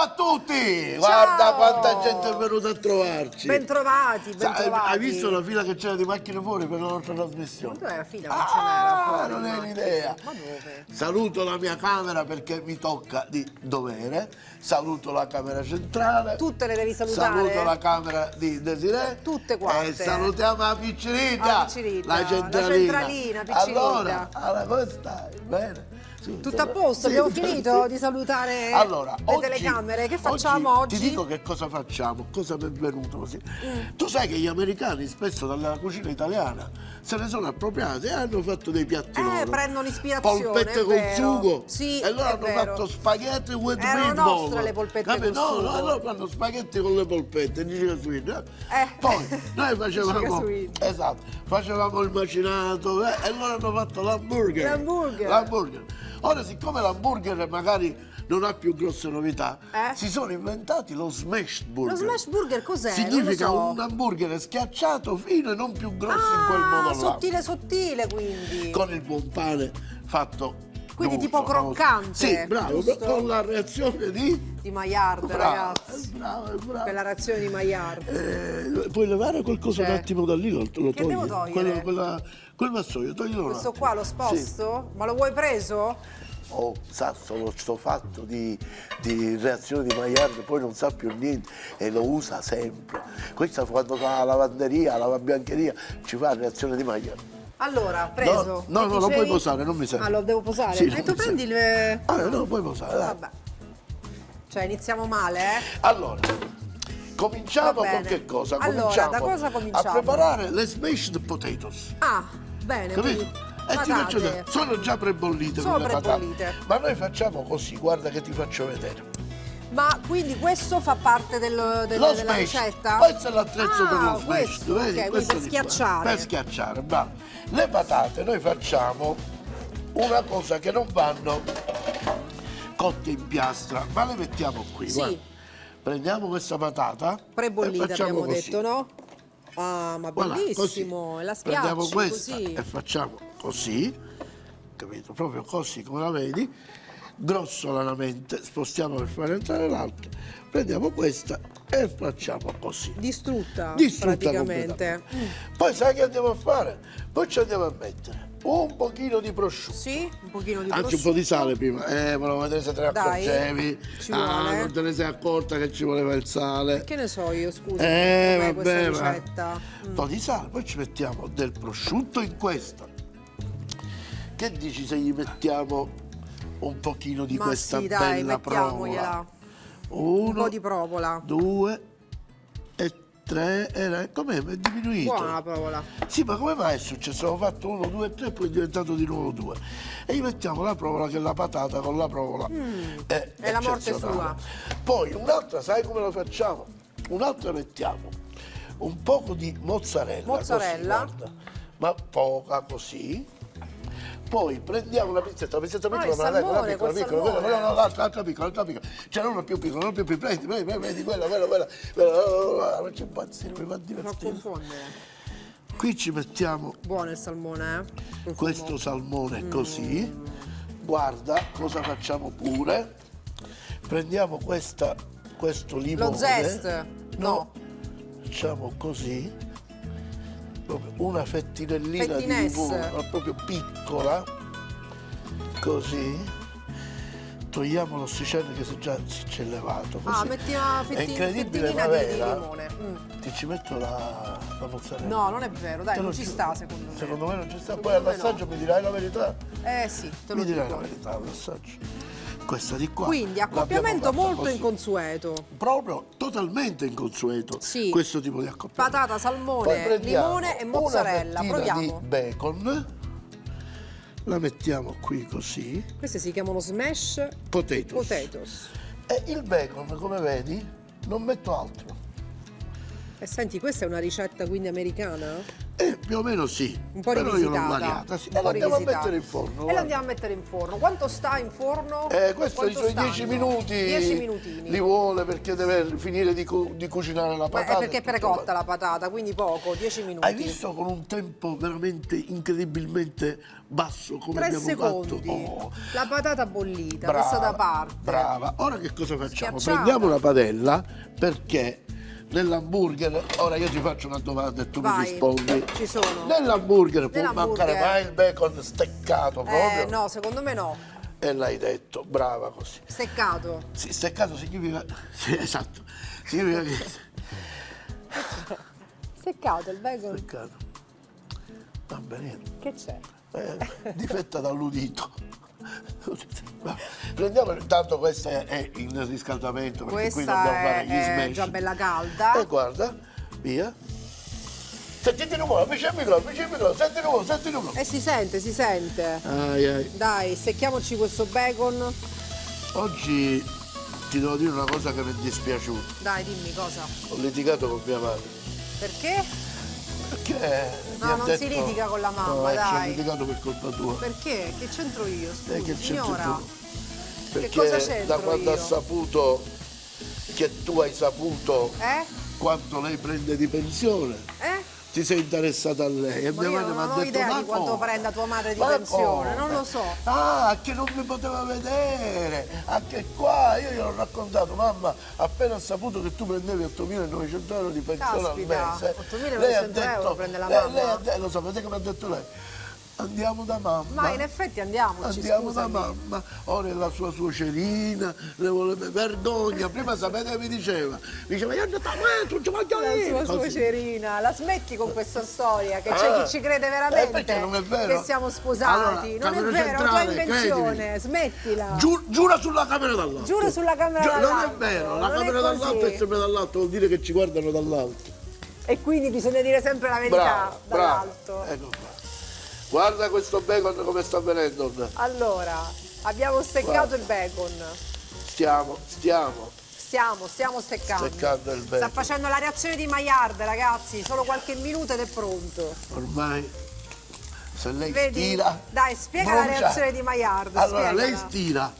a tutti! Guarda quanta gente è venuta a trovarci. Bentrovati, bentrovati. Hai visto la fila che c'era di macchine fuori per la nostra trasmissione? Dov'è la fila? Non ce n'era fuori. Non hai l'idea. Ma dove? Saluto la mia camera perché mi tocca di dovere. Saluto la camera centrale. Tutte le devi salutare? Saluto la camera di Desiree. Tutte quante. E salutiamo la piccinita. La piccinita. La centralina. La centralina, piccinita. Allora, come stai? Bene? Sì, Tutto a posto? sì, Abbiamo finito di salutare le telecamere? Che facciamo oggi? Ti dico che cosa facciamo, cosa mi è venuto così. Tu sai che gli americani spesso dalla cucina italiana se ne sono appropriati e hanno fatto dei piatti loro. Prendono ispirazione, polpette è col vero. sugo. Sì, e loro è hanno vero. fatto spaghetti with Erano meatball. nostre le polpette col No, sugo. loro fanno spaghetti con le polpette, dici che sweet. Poi noi facevamo, sweet. esatto, facevamo il macinato e loro hanno fatto l'hamburger. L'hamburger. Ora, siccome l'hamburger magari non ha più grosse novità, si sono inventati lo smash burger. Lo smash burger cos'è? Significa Non lo so. un hamburger schiacciato fino e non più grosso in quel modo là. Sottile sottile quindi. Con il buon pane fatto. Quindi d'uso, tipo croccante. Sì, bravo, giusto? con la reazione di Maillard, ragazzi. Bravo. Quella reazione di Maillard. Puoi levare qualcosa un attimo da lì, lo togli? Che devo togliere? Quel vassoio, toglilo. Questo qua lo sposto? Sì. Ma lo vuoi preso? Oh, sa solo sto fatto di reazione di Maillard, poi non sa più niente e lo usa sempre. Questa quando fa la lavanderia, la lavabiancheria, ci fa reazione di Maillard. Allora, preso. No, lo puoi posare, non mi serve. Ah, lo devo posare? Sì, e tu prendi il... no, puoi posare, dai. Vabbè. Cioè, iniziamo male, Allora, cominciamo con che cosa? Allora, da cosa cominciamo? A preparare le smashed potatoes. Ah, bene, Capito? quindi E ti faccio patate. vedere, sono già prebollite Sono con le patate. prebollite. Ma noi facciamo così, guarda che ti faccio vedere. Ma quindi questo fa parte Lo della smash. ricetta? Questo è l'attrezzo per lo smash, questo, vedi? ok, quindi Questo per di qua. schiacciare. Per schiacciare, bravo. Le patate noi facciamo una cosa che non vanno cotte in piastra, ma le mettiamo qui, Sì. guarda. Prendiamo questa patata Prebollita e facciamo abbiamo così. detto, no? Ah, ma Voilà, bellissimo, così. e la Prendiamo schiacci questa così. e facciamo così, capito? Proprio così come la vedi, grossolanamente, spostiamo per fare entrare l'altra, prendiamo questa e facciamo così. Distrutta completamente. praticamente. Poi sai che andiamo a fare? Poi ci andiamo a mettere un pochino di prosciutto. Sì, un pochino di Anzi, un po' di sale prima. Volevo vedere se te ne Dai, accorgevi. ci vuole. Non te ne sei accorta che ci voleva il sale. Che ne so io, scusa, Vabbè, questa ma- ricetta. Un po' di sale, poi ci mettiamo del prosciutto in questa. Che dici se gli mettiamo un pochino di Ma questa sì, dai, bella mettiamogliela. provola? Un po' di provola. 2 e 3. Com'è? È diminuito. Buona la provola. Sì, ma come mai è successo? Avevo fatto 1, 2, 3 e poi è diventato di nuovo 2. E gli mettiamo la provola, che è la patata con la provola. È la morte eccezionale. sua. Poi un'altra, sai come la facciamo? Un'altra mettiamo un poco di mozzarella. Mozzarella. Così, guarda, ma poca così. Poi prendiamo una pizzetta il piccola, salmone, quella piccola, col piccola, salmone. no, l'altra piccola, c'è una più piccola, una più piccola, vedi quella, faccio impazzire, mi fa Non divertire. confondere. Qui ci mettiamo Buono il salmone, eh? questo salmone così, guarda cosa facciamo pure, prendiamo questo limone, Lo zest? No. facciamo così, proprio una fettinellina di Fettinesse. limone, ma proprio piccola, così, togliamo l'ossiceno che si c'è levato, così. Metti una È incredibile, fettina ma di vera. limone. Ti ci metto la mozzarella. No, non è vero, dai, Te non lo ci giuro. sta secondo me. Secondo me non ci sta, Secondo poi me all'assaggio mi dirai la verità. Sì, te lo Mi dirai dico. la verità all'assaggio. Questa di qua. Quindi l'abbiamo accoppiamento fatta molto così. inconsueto. Proprio totalmente inconsueto. Sì. Questo tipo di accoppiamento. Patata, Poi salmone, prendiamo limone e mozzarella. una fettina Proviamo. di bacon. La mettiamo qui così. Queste si chiamano smash Potatoes. potatoes. E il bacon, come vedi, non metto altro. E senti, questa è una ricetta quindi americana? più o meno sì. Un po' però io l'ho rivisitata. variata, sì. Un E po' l'andiamo a rivisitata. mettere in forno. E lo andiamo a mettere in forno. Quanto sta in forno? Questo i suoi 10 minuti 10 minutini. li vuole perché deve finire di cucinare la Beh, patata. è perché è precotta la patata, quindi poco, 10 minuti. Hai visto con un tempo veramente incredibilmente basso come 3 abbiamo secondi. fatto? Oh. La patata bollita, messa da parte. Brava. Ora che cosa facciamo? Schiacciata. Prendiamo la padella perché nell'hamburger, ora io ti faccio una domanda e tu mi Vai, rispondi. ci sono. Nell'hamburger può Nell'hamburger. mancare mai il bacon steccato proprio? No, secondo me no. E l'hai detto, brava così. Steccato. Sì, steccato significa... Sì, esatto. Significa che... Steccato il bacon. Steccato. Va bene. Che c'è? Difetta dall'udito. Prendiamo intanto, questo è in riscaldamento perché qui Questa dobbiamo fare gli è smash. già bella calda. E guarda, via. Sentite il rumore, vicino il microfono, senti il rumore. Si sente, si sente. Ai, ai. Dai, secchiamoci questo bacon. Oggi ti devo dire una cosa che mi è dispiaciuta. Dai, dimmi cosa. Ho litigato con mia madre. Perché? Perché No, mi ha non detto, si litiga con la mamma, no, ci dai. ho litigato per colpa tua. Perché? Che c'entro io? Scusi, Che c'entro signora. tu? Perché cosa c'entro da quando io? ha saputo che tu hai saputo quanto lei prende di pensione, ti sei interessata a lei e Ma mia io madre mi non ha ho detto idea ma di quanto come? prenda tua madre di Ma pensione, come? non lo so. Ah, che non mi poteva vedere, anche qua io gli ho raccontato, mamma, appena ho saputo che tu prendevi 8.900 euro di pensione Caspita, al mese, 8.900 euro prende la mamma. lo sapete come ha detto lei? Andiamo da mamma. Ma in effetti andiamoci, Andiamo scusami. da mamma, ora è la sua suocerina, le voleva vergogna, prima sapete che mi diceva? Mi diceva io non ci voglio La dire. sua Così. suocerina, la smetti con questa storia, che c'è chi ci crede veramente perché non è vero? che siamo sposati. Allora, non è Camera vero, è tua Centrale, invenzione, credimi. smettila. Giura sulla camera dall'alto. Giuro sulla camera Non è dall'alto. vero, la Non è camera dall'alto così. è sempre dall'alto, vuol dire che ci guardano dall'alto. E quindi bisogna dire sempre la verità dall'alto. Ecco qua. Guarda questo bacon come sta venendo. Allora, abbiamo steccato il bacon. Stiamo Stiamo steccando. steccando il bacon. Sta facendo la reazione di Maillard, ragazzi. Solo qualche minuto ed è pronto. Ormai, se lei Vedi? stira... Dai, spiega la brucia. reazione di Maillard. Allora, spiegala. lei stira.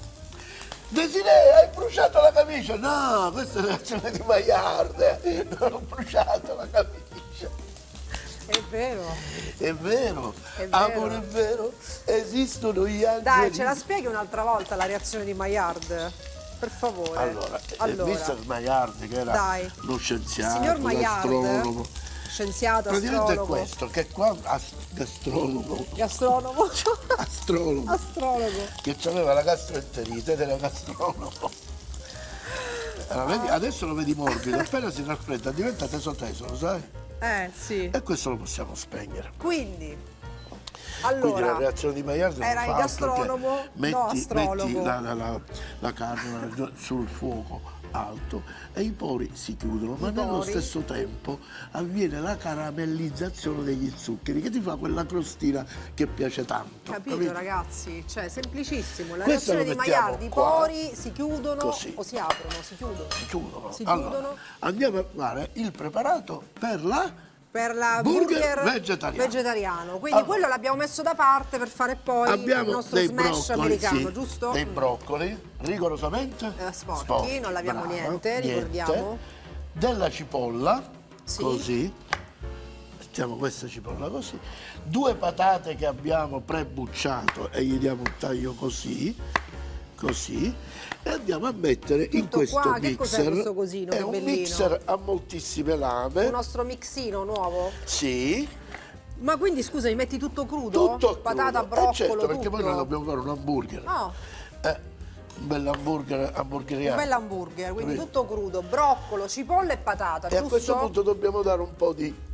Desiree, hai bruciato la camicia? No, questa è la reazione di Maillard. Non ho bruciato la camicia. È vero. È vero, È vero. amore, è vero, esistono gli angeli. Dai, ce la spieghi un'altra volta la reazione di Maillard? Per favore. Allora. Mr. Maillard, che era Dai. lo scienziato, Signor Maillard, l'astronomo. scienziato, Praticamente è astrologo. questo, che qua gastronomo, Gastronomo. astrologo, che aveva la gastroenterite ed era gastronomo. Allora, vedi, adesso lo vedi morbido, appena si raffredda diventa teso, lo sai? Sì. E questo lo possiamo spegnere. Quindi Quindi la reazione di Maillard non era fa il altro gastronomo, che metti astrologo. la carne sul fuoco alto e i pori si chiudono, ma nello pori. stesso tempo avviene la caramellizzazione degli zuccheri che ti fa quella crostina che piace tanto. Capito, ragazzi? Cioè, semplicissimo. La Questo reazione lo di mettiamo Maillard, i qua. pori si chiudono Così. o si aprono? Si chiudono. Si Allora, chiudono. andiamo a fare il preparato per la Per la burger burger vegetariano. Quindi Allora, quello l'abbiamo messo da parte per fare poi il abbiamo nostro dei smash broccoli, americano, sì, giusto? dei broccoli, rigorosamente sporchi, non abbiamo niente, ricordiamo. Della cipolla, Sì. così, mettiamo questa cipolla così, 2 patate che abbiamo prebucciato e gli diamo un taglio così, e andiamo a mettere in Tutto questo qua, che mixer. cos'è questo cosino? È Che un bellino. mixer a moltissime lame. Il nostro mixino nuovo. Sì, Ma quindi scusa, mi metti tutto crudo? tutto Patata, crudo. broccolo, Certo, perché poi tutto? noi dobbiamo fare un hamburger. No, Un bel un hamburgeriano. bel hamburger, quindi Capito? tutto crudo, broccolo, cipolla e patata, E a questo giusto? punto dobbiamo dare un po' di...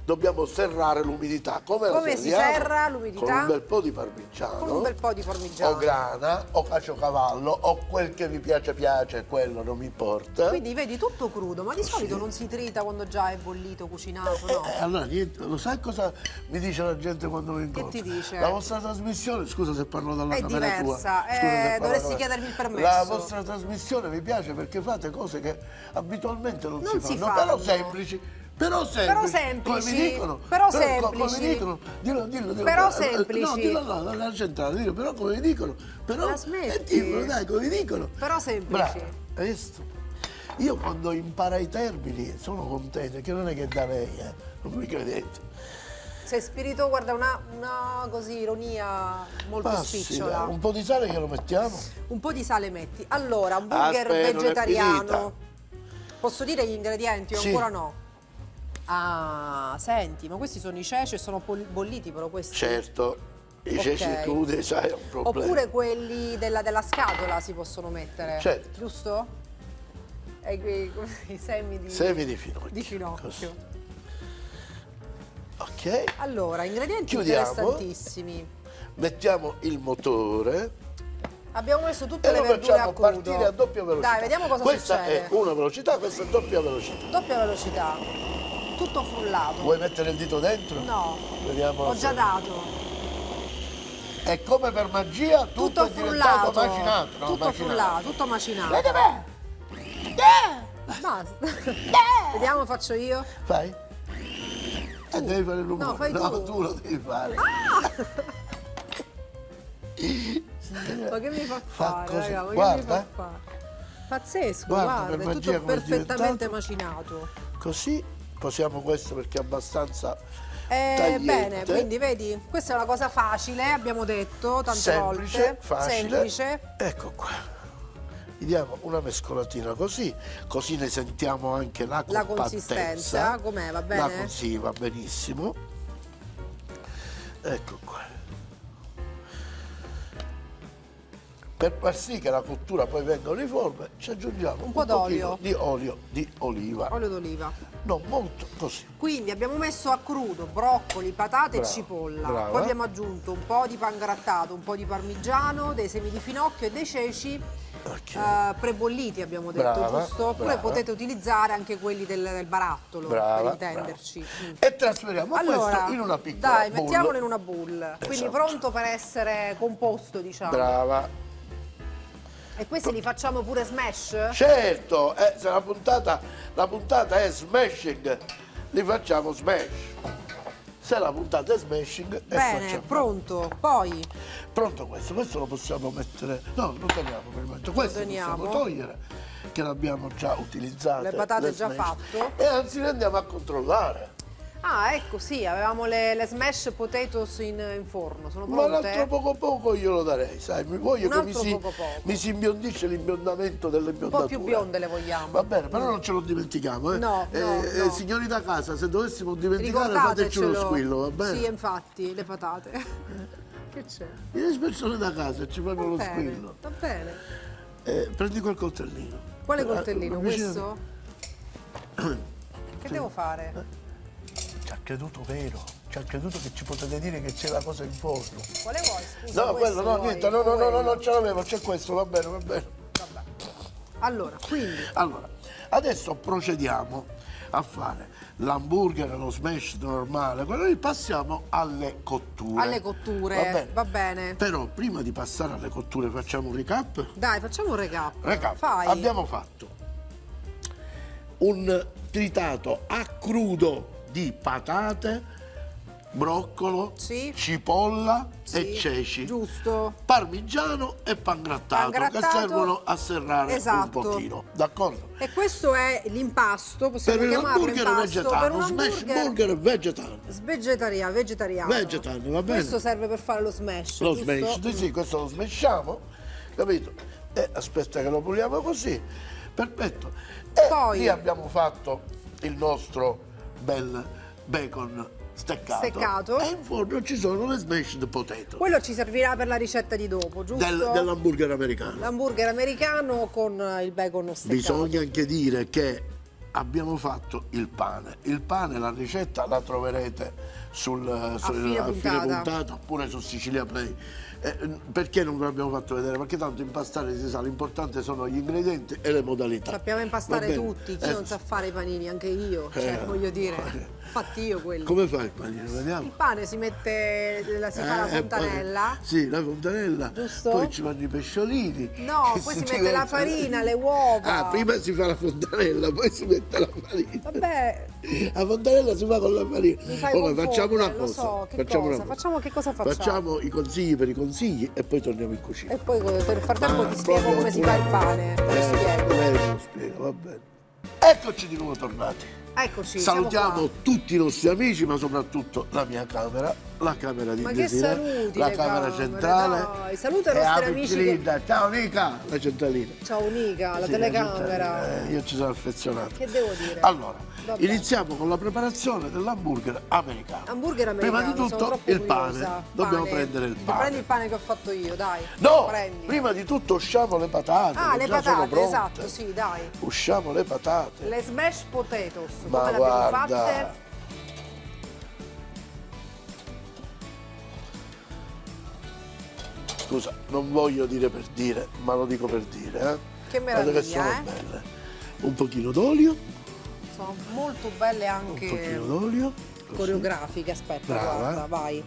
Dobbiamo serrare l'umidità. Come si serriamo? serra l'umidità? Con un bel po' di parmigiano. Con un bel po' di parmigiano. O grana, o caciocavallo, o quel che vi piace, quello non mi importa. Quindi vedi tutto crudo, ma di solito non si trita quando già è bollito, cucinato, no? Allora, niente, lo sai cosa mi dice la gente quando mi incontra? ti dice? La vostra trasmissione, scusa se parlo dalla È camera tua. diversa, scusa se parlo dovresti dalla- chiedermi il permesso. La vostra trasmissione mi piace perché fate cose che abitualmente non si Non si fanno, però fanno. semplici. Però semplici. Come mi dicono. Però Come semplici. mi dicono. Dillo. Però semplici. No, dillo alla centrale, dillo, però come mi dicono. Però, La smetti? Dimmelo, dai, come mi dicono. Però semplici. Bravo, hai visto? Io quando impara i termini sono contento, che non è che da lei, non mi credete. Sei spirito, guarda, una così ironia molto spicciola. Un po' di sale che lo mettiamo? Un po' di sale metti. Allora, un burger Aspetta, non è vegetariano. finita. Posso dire gli ingredienti o Sì. ancora no? Ah, senti, ma questi sono i ceci e sono bolliti però questi? Certo, i ceci Ok. crudi, sai, è un problema. Oppure quelli della scatola si possono mettere, Certo. giusto? E i semi di finocchio. di finocchio. Così. Ok, Allora, ingredienti Chiudiamo. interessantissimi. mettiamo il motore Abbiamo messo tutte e le lo verdure facciamo a crudo. partire a doppia velocità. Dai, vediamo cosa questa succede. Questa è una velocità, questa è doppia velocità. Doppia velocità. Tutto frullato. Vuoi mettere il dito dentro? No. Vediamo Ho se- già dato. E come per magia tutto è diventato frullato. macinato. No, Tutto macinato. frullato, tutto macinato. Vedi me? Basta. Vediamo, faccio io. Fai? Devi fare il rumore. No, fai tu. tu lo devi fare. Ma che mi fa Fa fare, così. raga? Ma che mi Guarda. fa fare? Pazzesco, Guarda, guarda, per è magia tutto come è perfettamente diventato. macinato. Così posiamo questo perché è abbastanza Bene, tagliente. quindi vedi, questa è una cosa facile, abbiamo detto tante Semplice, volte. facile. Semplice. Ecco qua. Gli diamo una mescolatina così ne sentiamo anche la La compattezza. consistenza, com'è, va bene? Sì, va benissimo. Ecco qua. Per far sì che la cottura poi venga uniforme, ci aggiungiamo Un po' d'olio. pochino di olio di oliva. Olio d'oliva. Non molto, così. Quindi abbiamo messo a crudo broccoli, patate Brava, e cipolla. brava. Poi abbiamo aggiunto un po' di pangrattato, un po' di parmigiano, dei semi di finocchio e dei ceci prebolliti, abbiamo detto, Brava, giusto? Oppure brava. potete utilizzare anche quelli del barattolo, Brava, per intenderci. Mm. E trasferiamo Allora, questo in una piccola dai, bowl. mettiamolo in una bowl. Quindi Esatto. pronto per essere composto, diciamo. Brava. E questi li facciamo pure smash? Certo, se la puntata è smashing, li facciamo smash. Se la puntata è smashing, e Bene, facciamo. pronto. Poi Pronto questo lo possiamo mettere. No, lo teniamo per il momento. Questo lo teniamo. possiamo togliere, che l'abbiamo già utilizzato. Le patate già fatte. E anzi ne andiamo a controllare. Ah, ecco, sì, avevamo le smash potatoes in forno, sono Ma pronte? l'altro poco io lo darei, sai, mi voglio Un che altro poco. mi si imbiondisce l'imbiondamento Un dell'imbiondatura. po' più bionde le vogliamo. Va bene, però non ce lo dimentichiamo, eh. No, no. Signori da casa, se dovessimo dimenticare fateci uno Ricordatecelo. squillo, va bene? Sì, infatti, le patate. Che c'è? Le persone da casa ci fanno lo Va bene, squillo. va bene. Prendi quel coltellino. Quale coltellino? Avvicinati. Questo? Che devo fare? Ci ha creduto vero, ci ha creduto che ci potete dire che c'è la cosa in forno. Quale vuoi? Scusa, No, quello, no, vuoi? niente, no, Quello. non ce l'avevo, c'è questo, va bene, va bene. Vabbè. Allora, quindi, Allora, adesso procediamo a fare l'hamburger, lo smash normale, quello lì passiamo alle cotture. alle cotture, va bene. Però prima di passare alle cotture facciamo un recap. Dai, facciamo un recap. Recap. Fai. Abbiamo fatto un tritato a crudo di patate, broccolo, Sì. cipolla Sì, e ceci. giusto. Parmigiano e pangrattato, Pangrattato, che servono a serrare esatto. un pochino, d'accordo? E questo è l'impasto, Per possiamo chiamarlo l'hamburger impasto, vegetano, per un smash hamburger burger vegetano. vegetariano. Vegetariano, va bene? Questo serve per fare lo smash, Lo giusto? smash, sì, questo lo smashiamo, capito? E aspetta che lo puliamo così, perfetto. E Poi- lì abbiamo fatto il nostro bel bacon steccato. E in forno ci sono le smashed potato Quello ci servirà per la ricetta di dopo, giusto? dell'hamburger americano. L'hamburger americano con il bacon steccato. Bisogna anche dire che abbiamo fatto il pane. Il pane, la ricetta la troverete a fine puntata. puntata oppure su Sicilia Play Perché non ve l'abbiamo fatto vedere? Perché tanto impastare si sa, l'importante sono gli ingredienti e le modalità. Sappiamo impastare tutti, chi non sa fare i panini, anche io, cioè voglio dire, fatti io quelli. Come fai il panino? Vediamo. Il pane si mette, si fa la fontanella. Sì, la fontanella, giusto? Poi ci vanno i pesciolini. No, poi si mette la farina, le uova. Ah, prima si fa la fontanella, poi si mette la farina. Vabbè. La fontanella si fa con la farina. Facciamo una lo cosa. so, facciamo che cosa facciamo? Facciamo i consigli per i consigli e poi torniamo in cucina. E poi per frattempo ti spiego come si fa il pane. Lei lo spiega, va bene. Eccoci di nuovo tornati. Eccoci, salutiamo tutti i nostri amici, ma soprattutto la mia camera, la camera di Desiree, la camera centrale. Dai, saluta i nostri amici. Ciao Nica, la centralina. Ciao Nica, la telecamera. Io ci sono affezionato. Che devo dire? Allora, iniziamo con la preparazione dell'hamburger americano. Hamburger americano. Prima di tutto il pane. Dobbiamo prendere il pane. Prendi il pane che ho fatto io, dai. No! Prendi. Prima di tutto usciamo le patate. Ah, le patate, esatto, sì, dai. Usciamo le patate. Le smash potatoes. Ma come le abbiamo fatte? Scusa, non voglio dire per dire, ma lo dico per dire, eh? Che meraviglia, che sono belle. Un pochino d'olio. Sono molto belle anche. Un pochino d'olio. Coreografiche, aspetta, brava. Guarda, vai.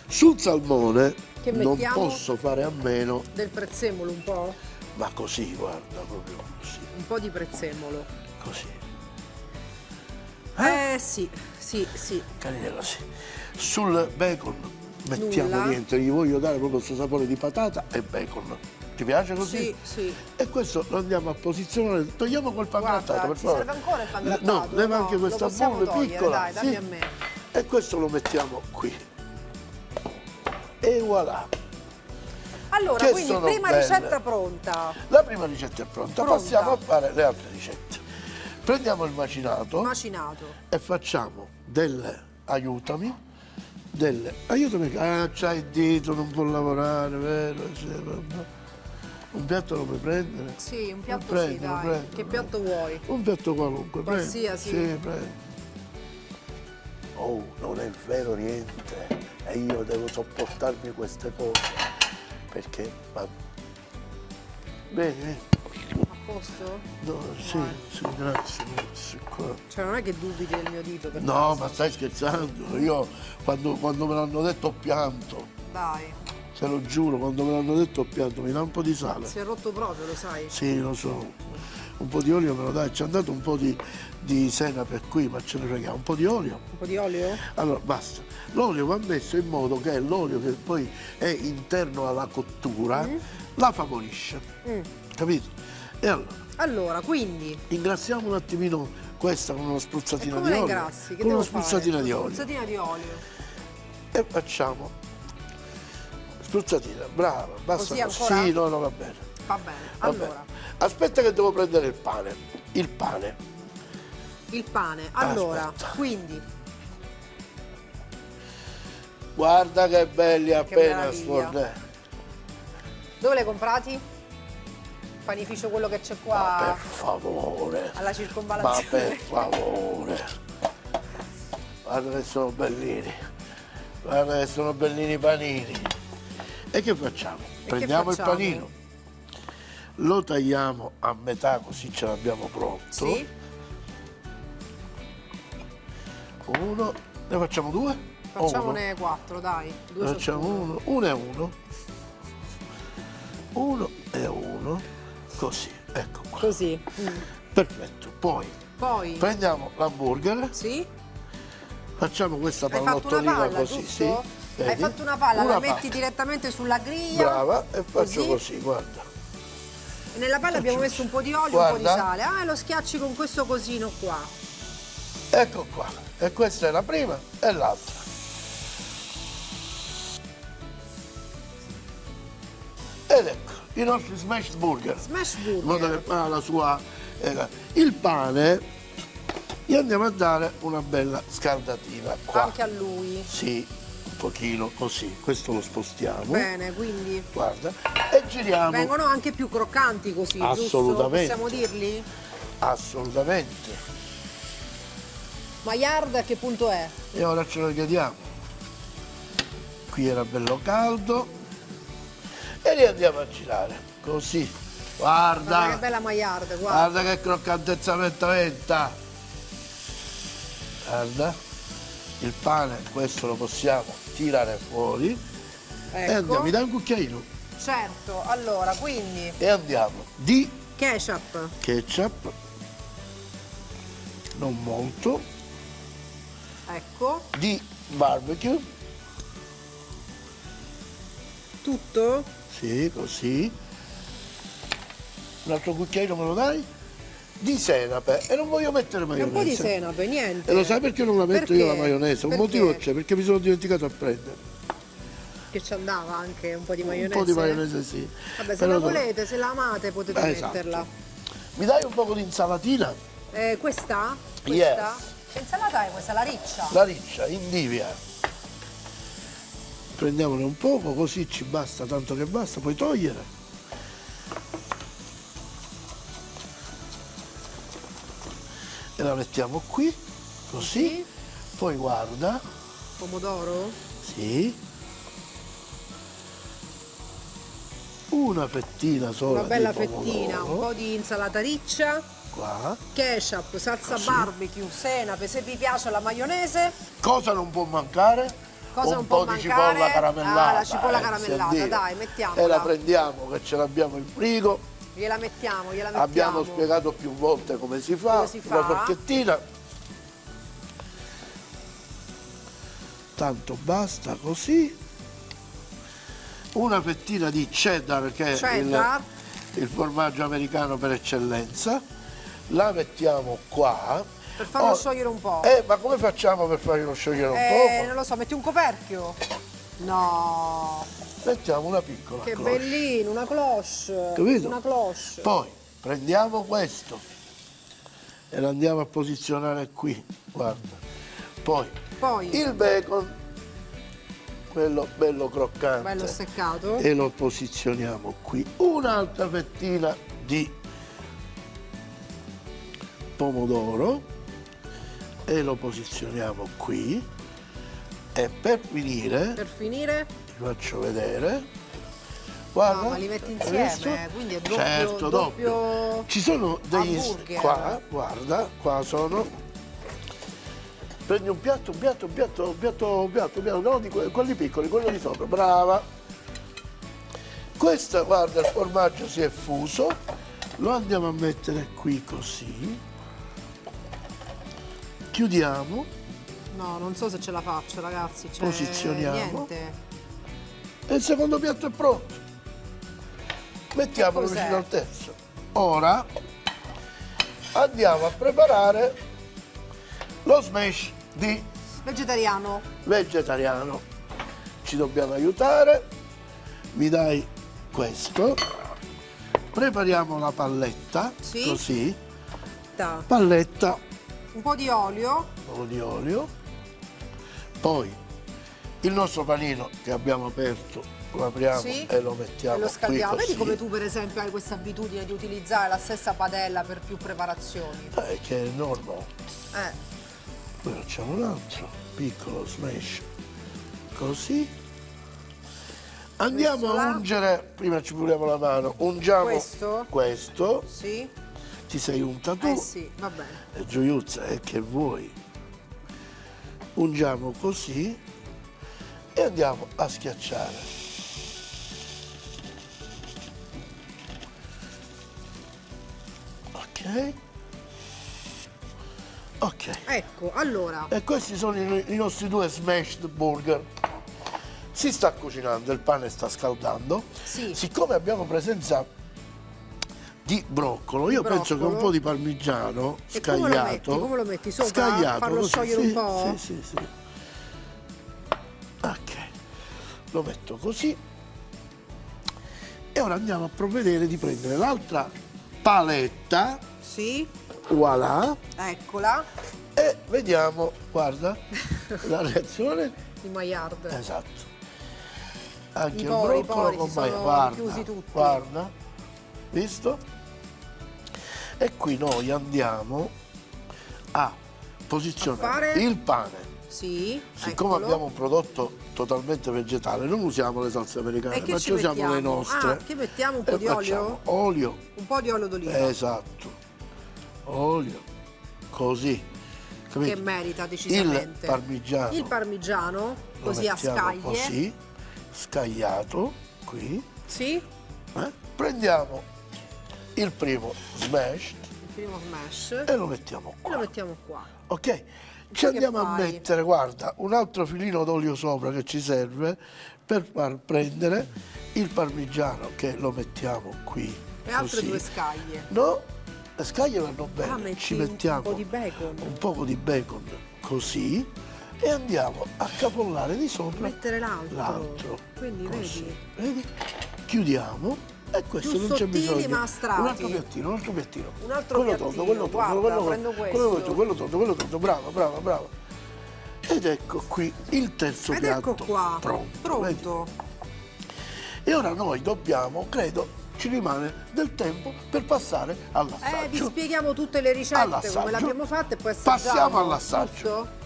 Sul salmone che non posso fare a meno del prezzemolo un po'? Ma così, guarda, proprio così. Un po' di prezzemolo. Così. Sì. Carinella, sì. Sul bacon mettiamo niente, gli voglio dare proprio questo sapore di patata e bacon. Ti piace così? Sì. E questo lo andiamo a posizionare. Togliamo quel pangrattato, per favore. Serve ancora il pangrattato? No, leva anche questa bolla piccola. Dai, dammi a me. E questo lo mettiamo qui. E voilà. Allora, che quindi prima ricetta pronta. La prima ricetta è pronta. Passiamo a fare le altre ricette. Prendiamo il macinato. E facciamo aiutami, c'hai il dito, non può lavorare, vero? Sì, vabbè. Un piatto lo puoi prendere? Sì, un piatto sì, dai. Che piatto vuoi? Un piatto qualunque, qualsiasi. Sì, prendi. Oh, non è vero niente. E io devo sopportarmi queste cose. Perché va bene. A posto? No, sì, grazie. Cioè non è che dubiti del mio dito? No, ma stai scherzando? Io quando me l'hanno detto ho pianto. Dai. Te lo giuro, quando me l'hanno detto ho pianto, mi dà un po' di sale. Si è rotto proprio, lo sai? Sì, lo so. Un po' di olio me lo dai, ci hanno dato un po' di senape qui, ma ce ne freghiamo. Un po' di olio. Un po' di olio? Allora, basta. L'olio va messo in modo che l'olio che poi è interno alla cottura la favorisce. Capito? E allora, quindi? Ingrassiamo un attimino questa con una spruzzatina di olio. Come ingrassi? Con una spruzzatina di olio. Spruzzatina di olio. E facciamo spruzzatina, brava, basta. Così ancora? Sì, no, va bene. Va bene. Allora. Aspetta che devo prendere il pane. Il pane. Allora, aspetta. quindi. Guarda che belli appena sfornati. Dove li hai comprati? Panificio quello che c'è qua. Ma per favore. Alla circonvallazione. Ma per favore. Guarda che sono bellini. Guarda che sono bellini i panini. E che facciamo? Prendiamo il panino, lo tagliamo a metà così ce l'abbiamo pronto. Sì. Uno, ne facciamo due? Facciamone 4, dai. Ne facciamo uno e uno. Uno e uno. Così, ecco qua. Così. Perfetto. Poi prendiamo l'hamburger. Sì. Facciamo questa pallottolina così, giusto? Sì. Vedi? Hai fatto una palla, la metti direttamente sulla griglia. Brava, e faccio così, guarda. E nella palla abbiamo messo un po' di olio e un po' di sale. Ah, e lo schiacci con questo cosino qua. Ecco qua. E questa è la prima e l'altra. Ed ecco, i nostri smash burger. In modo che fa la sua... il pane gli andiamo a dare una bella scaldatina qua. Anche a lui? Sì. Pochino così, questo lo spostiamo. Bene, quindi. Guarda, e giriamo. Vengono anche più croccanti così, assolutamente. Giusto? Possiamo dirli? Assolutamente. Maillard a che punto è? E ora ce lo chiediamo. qui era bello caldo e li andiamo a girare così. Guarda che bella magliarda, guarda. Guarda che croccantezza venta. Guarda, il pane questo lo possiamo tirare fuori e andiamo, mi dai un cucchiaino? Certo, allora quindi E andiamo di ketchup, non molto, ecco, di barbecue, tutto, sì, così, un altro cucchiaino me lo dai? Di senape, e non voglio mettere maionese. un po' di senape, niente. E lo sai perché non la metto io la maionese? Un motivo c'è, perché mi sono dimenticato a prendere. Che ci andava anche un po' di maionese? Un po' di maionese sì. Vabbè, se la volete, se la amate potete metterla. Mi dai un po' di insalatina? Questa? Yes. Che insalata è questa? La riccia? La riccia, indivia. Prendiamone un poco, così ci basta, tanto che basta, puoi togliere. E la mettiamo qui, così. Sì. Poi guarda. Pomodoro? Sì. Una fettina sola. Una bella di pomodoro. fettina, un po' di insalata riccia. Qua. Ketchup, salsa Così. barbecue, senape, se vi piace la maionese. Cosa non può mancare? Cosa un può po' di mancare? cipolla caramellata. Ah, la cipolla si caramellata, addio. dai, mettiamola. E la prendiamo che ce l'abbiamo in frigo. Gliela mettiamo. Abbiamo spiegato più volte come si fa. Come si fa? Una forchettina. Tanto basta così. Una fettina di cheddar che è il formaggio americano per eccellenza. La mettiamo qua. Per farlo sciogliere un po'. Ma come facciamo per farlo sciogliere un po'? Non lo so, metti un coperchio? No. Mettiamo una piccola Che cloche. bellino, una cloche. Capito? Una cloche. Poi prendiamo questo e lo andiamo a posizionare qui, guarda. Poi il bacon, quello bello croccante. Bello steccato. E lo posizioniamo qui. Un'altra fettina di pomodoro e lo posizioniamo qui. E per finire, ti faccio vedere. Guarda, no, ma li metti hai visto? insieme, quindi è doppio, certo, doppio. Ci sono degli hamburger. qua, guarda, qua sono. Prendi un piatto, no, di quelli piccoli, quello di sopra, brava. Questa, guarda, il formaggio si è fuso, lo andiamo a mettere qui così. Chiudiamo. No, non so se ce la faccio, ragazzi. Posizioniamo. Niente. E il secondo piatto è pronto. Mettiamolo vicino al terzo. Ora andiamo a preparare lo smash di vegetariano. Ci dobbiamo aiutare. Mi dai questo. Prepariamo la palletta. Sì. Così. Palletta. Un po' di olio. Poi il nostro panino che abbiamo aperto lo apriamo e lo mettiamo e lo scaldiamo. qui così. Vedi come tu per esempio hai questa abitudine di utilizzare la stessa padella per più preparazioni. Che è normal. Poi facciamo un altro piccolo smash così. Andiamo a ungere, prima ci puliamo la mano, ungiamo questo. Sì. Ti sei unta tu. Sì, va bene. E gioiuzza, che vuoi. Ungiamo così e andiamo a schiacciare. Ok. Ecco, allora. E questi sono i nostri due smashed burger. Si sta cucinando, il pane sta scaldando. Sì. Siccome abbiamo presenza di broccolo, io penso che un po' di parmigiano scagliato. Come lo metti sopra? Scagliato, farlo così, sciogliere un po'? Sì. Ok. Lo metto così. E ora andiamo a provvedere di prendere l'altra paletta. Sì. Voilà. Eccola. E vediamo, guarda, la reazione. Di Maillard. Esatto. Anche I il pori broccolo con sono chiusi tutti. Guarda, visto? E qui noi andiamo a posizionare il pane Sì, Siccome eccolo. abbiamo un prodotto totalmente vegetale, non usiamo le salse americane, ma ci usiamo le nostre. Ah, che mettiamo un po' E di facciamo olio? olio. Un po' di olio d'oliva. Esatto. Olio. Così. Capito? Che merita decisamente. Il parmigiano. Lo così a mettiamo scaglie. Così, scagliato, qui. Sì, Prendiamo il primo smashed il primo smash. e lo mettiamo E qua. lo mettiamo qua. Ok? Ci andiamo a fai? mettere, guarda, un altro filino d'olio sopra che ci serve per far prendere il parmigiano, che lo mettiamo qui. E altre così. 2 scaglie. No, le scaglie vanno bene. Metti Ci mettiamo un po' di bacon. un poco di bacon così e andiamo a capollare di sopra Mettere l'altro. Quindi così. vedi? Chiudiamo e questo Più non c'è sottili, bisogno. ma strati. Un altro piattino. Un altro Quello piattino, tondo, quello guarda, tondo, prendo quello questo. quello tondo, brava. Ed ecco qui il terzo Ed piatto ecco qua, pronto. vedi? pronto. E ora noi dobbiamo, credo, ci rimane del tempo per passare Vi all'assaggio. spieghiamo tutte le ricette All'assaggio. come le abbiamo fatte e poi assaggiamo. Passiamo all'assaggio. Giusto?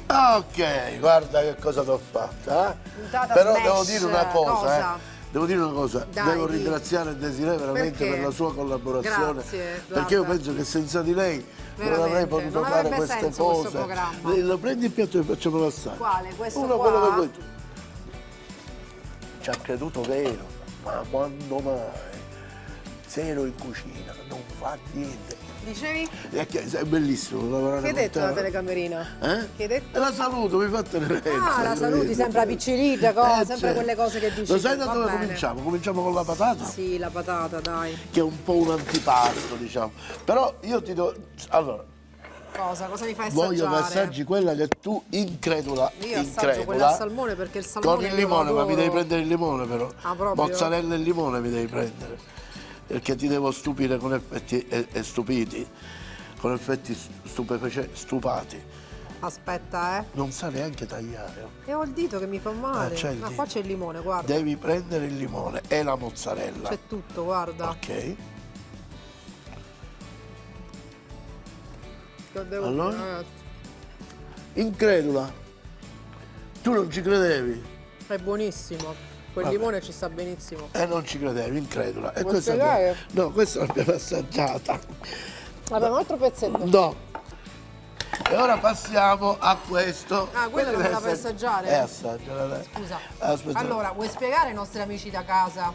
Ok, guarda che cosa ti ho fatta. Puntata Però smash, devo dire una cosa, cosa? Devo dire una cosa, Dai, devo di. ringraziare Desiree veramente Perché? per la sua collaborazione. Grazie, perché io guarda. penso che senza di lei non avrei Veramente, potuto non fare avrebbe queste senso cose. questo programma. Lo prendi il piatto e facciamo l'assaggio. Quale? Questo Uno qua? quello che vuoi tu. Ci ha creduto vero, ma quando mai? Se ero in cucina, non fa niente. Dicevi? È bellissimo lavorare Che hai con detto te. alla telecamera? Eh? Che hai detto? E la saluto, mi fa tenerezza. Ah, la saluti, capito? sempre la piccirita, sempre certo. quelle cose che dici. Lo sai tu, da va dove bene. cominciamo? Cominciamo con la patata, Sì, la patata, dai. che è un po' un antipasto, diciamo. Però io ti do... Allora, Cosa mi fai assaggiare? voglio che assaggi quella che tu incredula, Io assaggio quella al salmone perché il salmone con il io limone, ma mi adoro. devi prendere il limone però. Ah, proprio? Mozzarella e limone mi devi prendere. Perché ti devo stupire con effetti e stupiti, con effetti stupati. Aspetta, Non sa neanche tagliare. E ho il dito che mi fa male. c'è il Ma dito. qua c'è il limone, guarda. Devi prendere il limone e la mozzarella. C'è tutto, guarda. Ok. Lo devo Allora? ragazzi. Incredula. Tu non ci credevi È buonissimo. Quel Vabbè. limone ci sta benissimo. e non ci credevi, incredula. E Vuoi questa spiegare? no, questa l'abbiamo assaggiata. Abbiamo un altro pezzetto. No. E ora passiamo a questo. Ah, quello non me la puoi assaggiare? Assaggiala, dai. Scusa. Aspetta. Allora, vuoi spiegare ai nostri amici da casa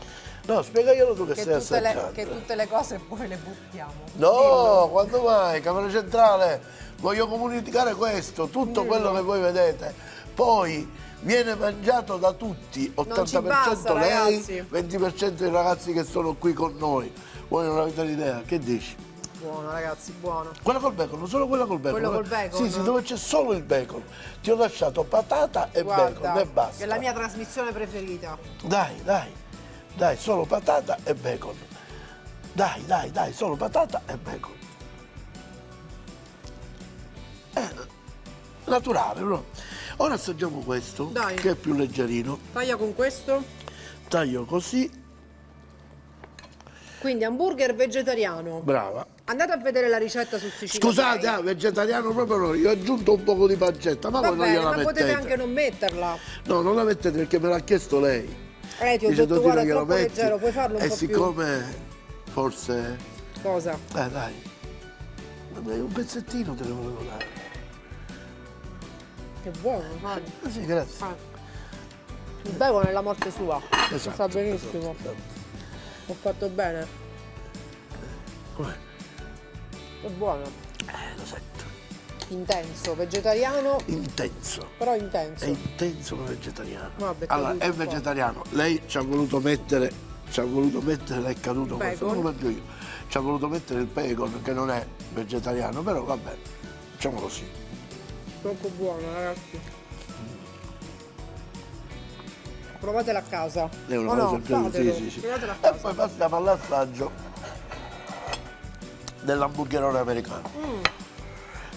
No, spiegaglielo tu che che stai tutte, le, assaggiando. che tutte le cose poi le buttiamo? No, quando mai? Camera centrale, voglio comunicare questo, tutto quello che voi vedete. Poi viene mangiato da tutti, 80% basta, lei, ragazzi. 20% i ragazzi che sono qui con noi. Voi non avete l'idea, che dici? Buono, ragazzi, buono. Quella col bacon, solo quella col bacon. Quello col bacon? Sì, dove c'è solo il bacon. Ti ho lasciato patata e Guarda, bacon e basta. che è la mia trasmissione preferita. Dai, solo patata e bacon. Dai, solo patata e bacon. Naturale, no? Ora assaggiamo questo, Dai. che è più leggerino. Taglia con questo. Taglio così, Quindi hamburger vegetariano. brava. Andate a vedere la ricetta su Sicilia. Scusate, vegetariano proprio no, io ho aggiunto un poco di pancetta, ma Va voi non bene, gliela ma mettete. potete anche non metterla. No, non la mettete perché me l'ha chiesto lei. Ti ho Dice, detto, tu guarda, è glielo troppo metti. leggero, puoi farlo un e po' siccome forse... più. Cosa? Dai. Un pezzettino te ne volevo dare. Che buono, vai. Sì, grazie. Il bacon è la morte sua. Esatto, Sta benissimo. esatto. Ho fatto bene. Com'è? È buono. Lo sento. Intenso, vegetariano, Intenso. però È intenso. intenso ma vegetariano. Vabbè, Allora, caduto è un po'. vegetariano. Lei ci ha voluto mettere, è caduto questo, non lo mangio io. Ci ha voluto mettere il bacon che non è vegetariano, però va bene. Facciamo così. Troppo buono, ragazzi. Provatela a casa. È una O no, cosa fatelo. sì. Provatela a E casa. poi passiamo all'assaggio dell'hamburgerone americano.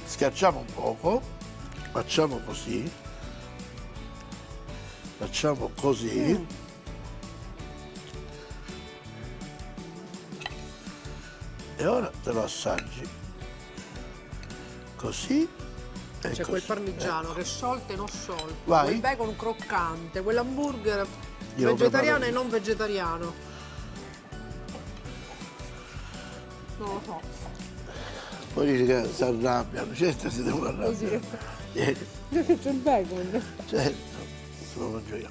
Schiacciamo un poco facciamo così. Facciamo così. E ora te lo assaggi. Così. E C'è così. quel parmigiano che è sciolto e non sciolto, Vai. quel bacon croccante, quell'hamburger Io lo vegetariano preparo e io. non vegetariano. Non lo so. Poi dici che si arrabbiano, certo si devono arrabbiare. Vieni, C'è il bacon. certo, se lo mangio io.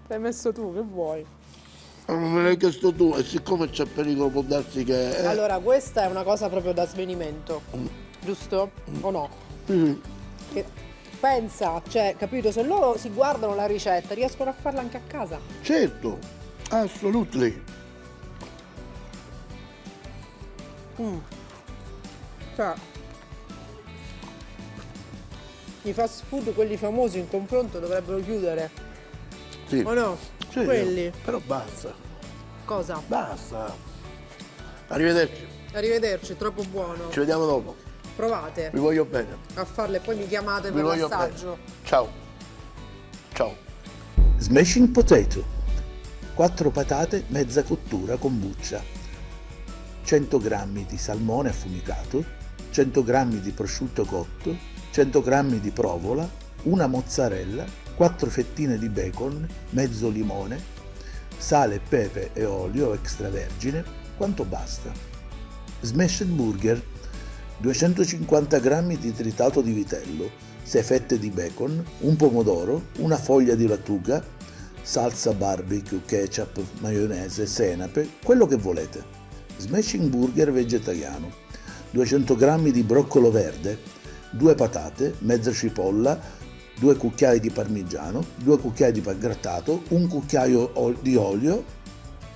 L'hai messo tu, che vuoi? Non me l'hai chiesto tu e siccome c'è pericolo può darsi che... Allora, questa è una cosa proprio da svenimento, giusto? O no? Che pensa, cioè, capito, se loro si guardano la ricetta, riescono a farla anche a casa. Certo, assolutely. Cioè, i fast food, quelli famosi in confronto, dovrebbero chiudere. Sì. O no? Sì, Quelli. Però basta, Cosa? basta. Arrivederci, Arrivederci, è troppo buono. ci vediamo dopo. Provate Vi voglio bene. a farle e poi mi chiamate Vi per voglio l'assaggio. bene. Ciao. Ciao. Smashing potato, 4 patate mezza cottura con buccia, 100 g di salmone affumicato, 100 g di prosciutto cotto, 100 g di provola, una mozzarella, 4 fettine di bacon, mezzo limone, sale, pepe e olio extravergine, quanto basta. Smashed burger, 250 g di tritato di vitello, 6 fette di bacon, un pomodoro, una foglia di lattuga, salsa barbecue, ketchup, maionese, senape, quello che volete. Smashing burger vegetariano, 200 g di broccolo verde, 2 patate, mezza cipolla, 2 cucchiai di parmigiano, 2 cucchiai di pan grattato, un cucchiaio di olio,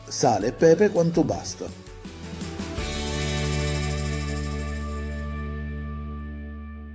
sale e pepe quanto basta.